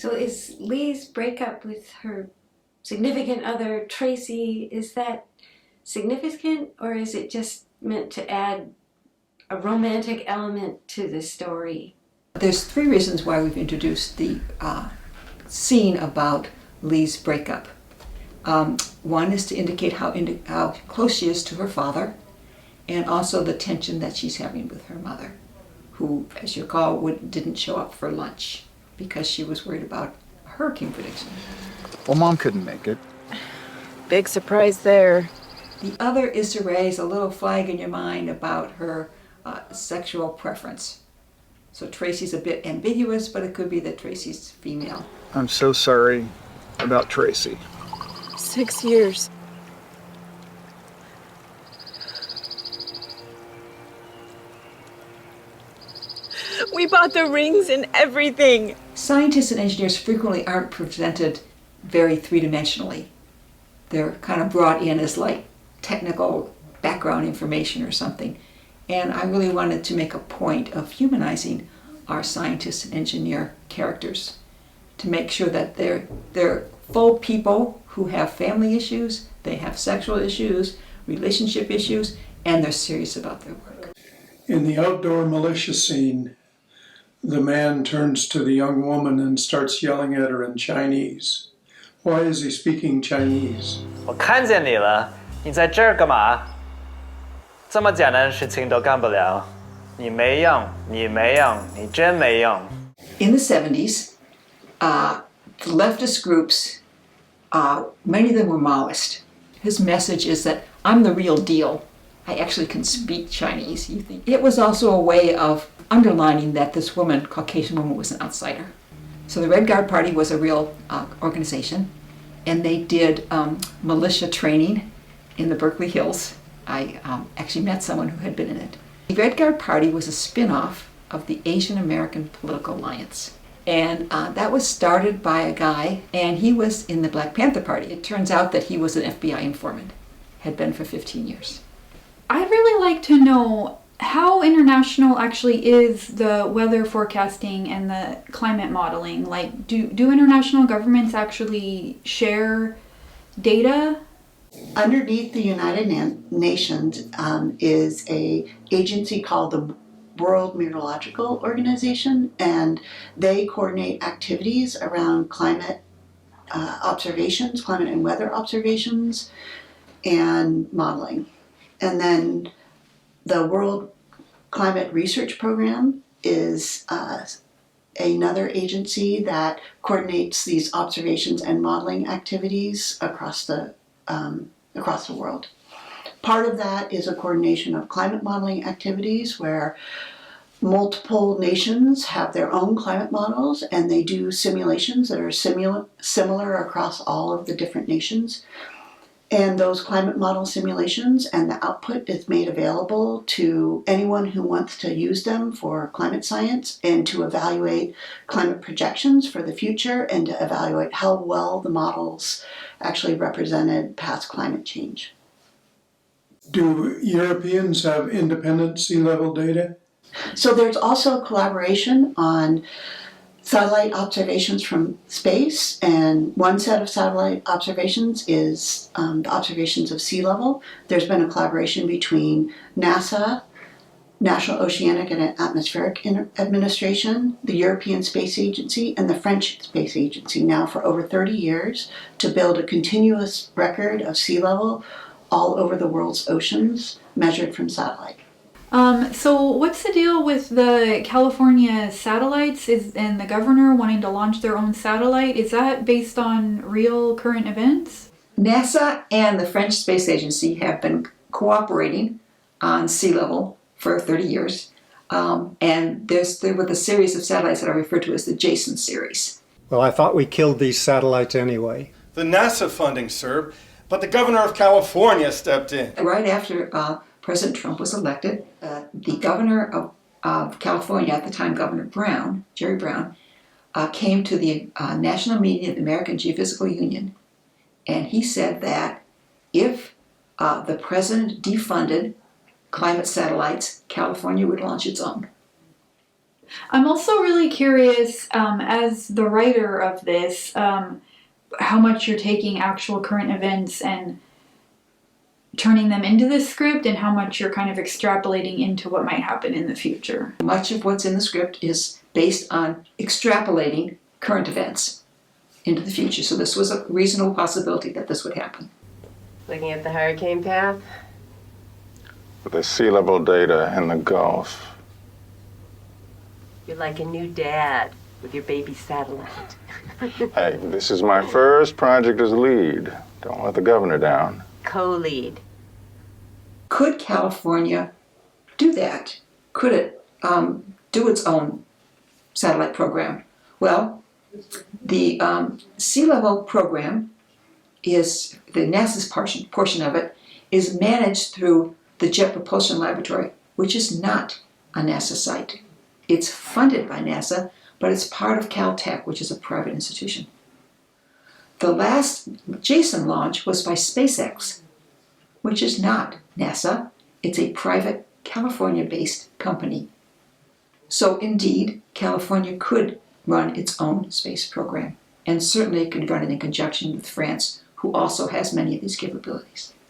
So is Lee's breakup with her significant other, Tracy, is that significant, or is it just meant to add a romantic element to the story? There's 3 reasons why we've introduced the scene about Lee's breakup. One is to indicate how close she is to her father, and also the tension that she's having with her mother, who, as you recall, didn't show up for lunch because she was worried about a hurricane prediction. Well, Mom couldn't make it. Big surprise there. The other is to raise a little flag in your mind about her sexual preference. So Tracy's a bit ambiguous, but it could be that Tracy's female. I'm so sorry about Tracy. 6 years. We bought the rings and everything. Scientists and engineers frequently aren't presented very three-dimensionally. They're kind of brought in as like technical background information or something. And I really wanted to make a point of humanizing our scientists and engineer characters to make sure that they're full people who have family issues, they have sexual issues, relationship issues, and they're serious about their work. In the outdoor militia scene, the man turns to the young woman and starts yelling at her in Chinese. Why is he speaking Chinese? 我看见你了，你在这儿干嘛？这么简单的事情都干不了，你没用，你没用，你真没用。 In the 70s, the leftist groups, many of them were Maoist. His message is that I'm the real deal. I actually can speak Chinese. You think it was also a way of underlining that this woman, Caucasian woman, was an outsider. So the Redguard Party was a real organization, and they did militia training in the Berkeley Hills. I actually met someone who had been in it. The Redguard Party was a spin-off of the Asian American Political Alliance. And that was started by a guy, and he was in the Black Panther Party. It turns out that he was an FBI informant, had been for 15 years. I'd really like to know how international actually is the weather forecasting and the climate modeling. Like, do international governments actually share data? Underneath the United Nations is an agency called the World Meteorological Organization, and they coordinate activities around climate observations, climate and weather observations, and modeling. And then the World Climate Research Program is another agency that coordinates these observations and modeling activities across the world. Part of that is a coordination of climate modeling activities where multiple nations have their own climate models and they do simulations that are similar across all of the different nations. And those climate model simulations and the output is made available to anyone who wants to use them for climate science and to evaluate climate projections for the future and to evaluate how well the models actually represented past climate change. Do Europeans have independent sea level data? So there's also collaboration on satellite observations from space, and one set of satellite observations is the observations of sea level. There's been a collaboration between NASA, National Oceanic and Atmospheric Administration, the European Space Agency, and the French Space Agency now for over 30 years to build a continuous record of sea level all over the world's oceans measured from satellite. So what's the deal with the California satellites and the governor wanting to launch their own satellite? Is that based on real current events? NASA and the French Space Agency have been cooperating on sea level for 30 years. And there were the series of satellites that I refer to as the Jason series. Well, I thought we killed these satellites anyway. The NASA funding, sir, but the governor of California stepped in. Right after President Trump was elected, the governor of California at the time, Governor Brown, Jerry Brown, came to the national meeting of the American Geophysical Union, and he said that if the president defunded climate satellites, California would launch its own. I'm also really curious, as the writer of this, how much you're taking actual current events and turning them into this script, and how much you're kind of extrapolating into what might happen in the future. Much of what's in the script is based on extrapolating current events into the future. So this was a reasonable possibility that this would happen. Looking at the hurricane path? With the sea level data in the Gulf. You're like a new dad with your baby satellite. Hey, this is my first project as lead. Don't let the governor down. Co-lead. Could California do that? Could it do its own satellite program? Well, the sea level program is, the NASA's portion of it, is managed through the Jet Propulsion Laboratory, which is not a NASA site. It's funded by NASA, but it's part of Caltech, which is a private institution. The last JASON launch was by SpaceX, which is not NASA. It's a private California-based company. So indeed, California could run its own space program, and certainly it could run it in conjunction with France, who also has many of these capabilities.